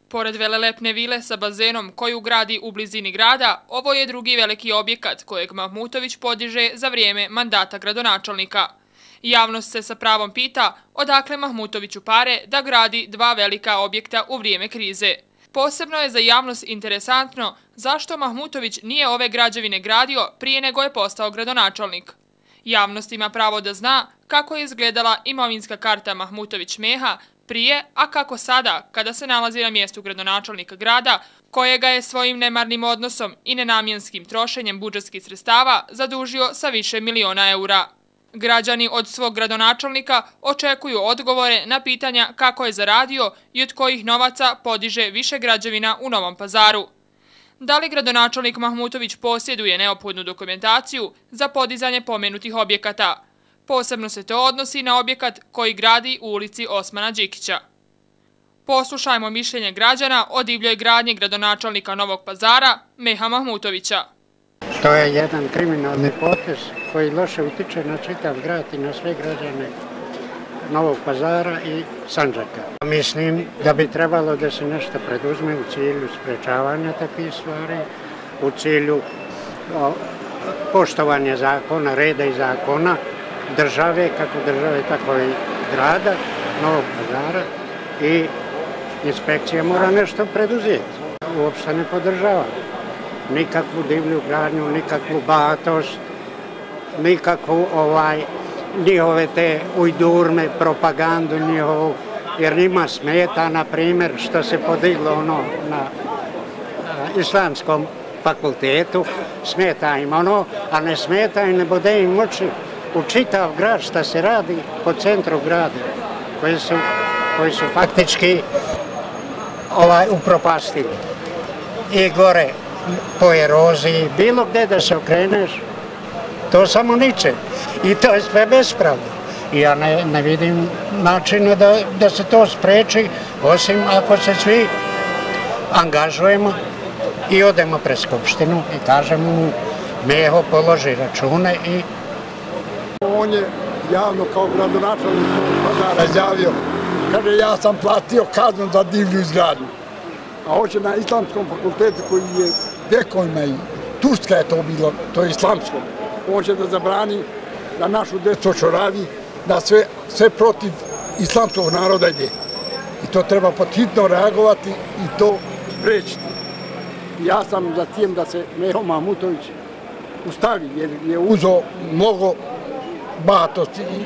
Pored velelepne vile sa bazenom koju gradi u blizini grada, ovo je drugi veliki objekat kojeg Mahmutović podiže za vrijeme mandata gradonačelnika. Javnost se sa pravom pita odakle Mahmutoviću pare da gradi dva velika objekta u vrijeme krize. Posebno je za javnost interesantno zašto Mahmutović nije ove građevine gradio prije nego je postao gradonačelnik. Javnost ima pravo da zna kako je izgledala imovinska karta Mahmutović Meha prije, a kako sada, kada se nalazi na mjestu gradonačelnika grada, kojega je svojim nemarnim odnosom i nenamjenskim trošenjem budžetskih sredstava zadužio sa više miliona eura. Građani od svog gradonačelnika očekuju odgovore na pitanja kako je zaradio i od kojih novaca podiže više građevina u Novom Pazaru. Da li gradonačelnik Mahmutović posjeduje neophodnu dokumentaciju za podizanje pomenutih objekata? Posebno se to odnosi na objekat koji gradi u ulici Osmana Đikića. Poslušajmo mišljenje građana o divljoj gradnji gradonačelnika Novog Pazara, Meha Mahmutovića. To je jedan kriminalni potez koji loše utiče na čitav grad i na sve građane Novog Pazara i Sandžaka. Mislim da bi trebalo da se nešto preduzme u cilju sprečavanja takvih stvari, u cilju poštovanja zakona, reda i zakona, države, kako države, tako i grada Novog Pazara, i inspekcija mora nešto preduzeti. Uopšte ne podržavam nikakvu divlju gradnju, nikakvu bahatost, nikakvu njihove te ujdurme, propagandu njihovu, jer njima smeta, na primjer, što se podiglo na Islamskom fakultetu, smeta im a ne smeta im, ne bode im oči u čitav grad što se radi po centru grada, koji su faktički upropastili. I gore po eroziji, bilo gde da se okreneš, to samo niče. I to je sve bespravno. I ja ne vidim načina da se to spreči, osim ako se svi angažujemo i odemo pred Skupštinu i kažemo mu Meho položi račune i... On je javno kao gradonačelnik Pazara izjavio, kaže ja sam platio kaznu za divlju izgradnju. A hoće na Islamskom fakultetu koji je vekovima i Turska je to bilo, to je islamsko. On će da zabrani da našu djecu radi, da sve protiv islamskog naroda ide. I to treba podhitno reagovati i to sprečiti. Ja sam za tim da se Meho Mahmutović ustavi, jer je uzeo mnogo bahatosti i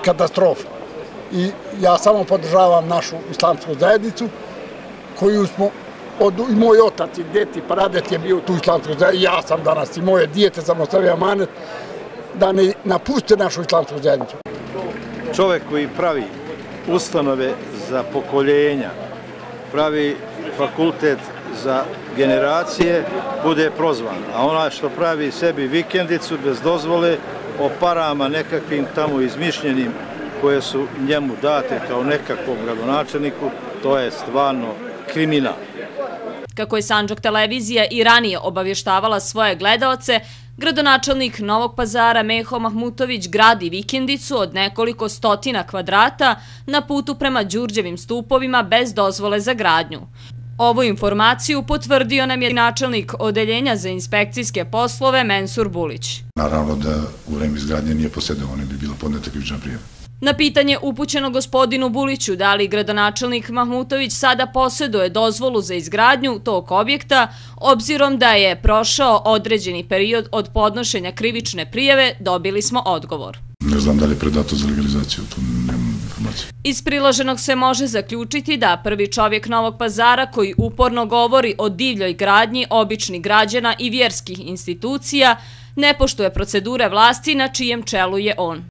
katastrofa. I ja samo podržavam našu islamsku zajednicu, koju smo, i moj otac i deti, pradet je bio tu islamsku zajednicu, ja sam danas i moje dijete sam ostavio amanet da ne napuste našu islamsku zajednicu. Čovjek koji pravi ustanove za pokoljenja, pravi fakultet za generacije, bude prozvan. A onaj što pravi sebi vikendicu bez dozvole, o parama nekakvim tamo izmišljenim koje su njemu date kao nekakvom gradonačelniku, to je stvarno kriminal. Kako je Sandžak televizija i ranije obavještavala svoje gledaoce, gradonačelnik Novog Pazara Meho Mahmutović gradi vikendicu od nekoliko stotina kvadrata na putu prema Đurđevim stupovima bez dozvole za gradnju. Ovu informaciju potvrdio nam je načelnik Odeljenja za inspekcijske poslove Mensur Bulić. Naravno da u vreme izgradnje nije posjedao, ne bi bila podneta krivična prijava. Na pitanje upućeno gospodinu Buliću da li gradonačelnik Mahmutović sada posjeduje dozvolu za izgradnju tog objekta, obzirom da je prošao određeni period od podnošenja krivične prijave, dobili smo odgovor. Ne znam da li je predato za legalizaciju, tu nemam informaciju. Iz priloženog se može zaključiti da prvi čovjek Novog Pazara koji uporno govori o divljoj gradnji običnih građana i vjerskih institucija ne poštuje procedure vlasti na čijem čelu je on.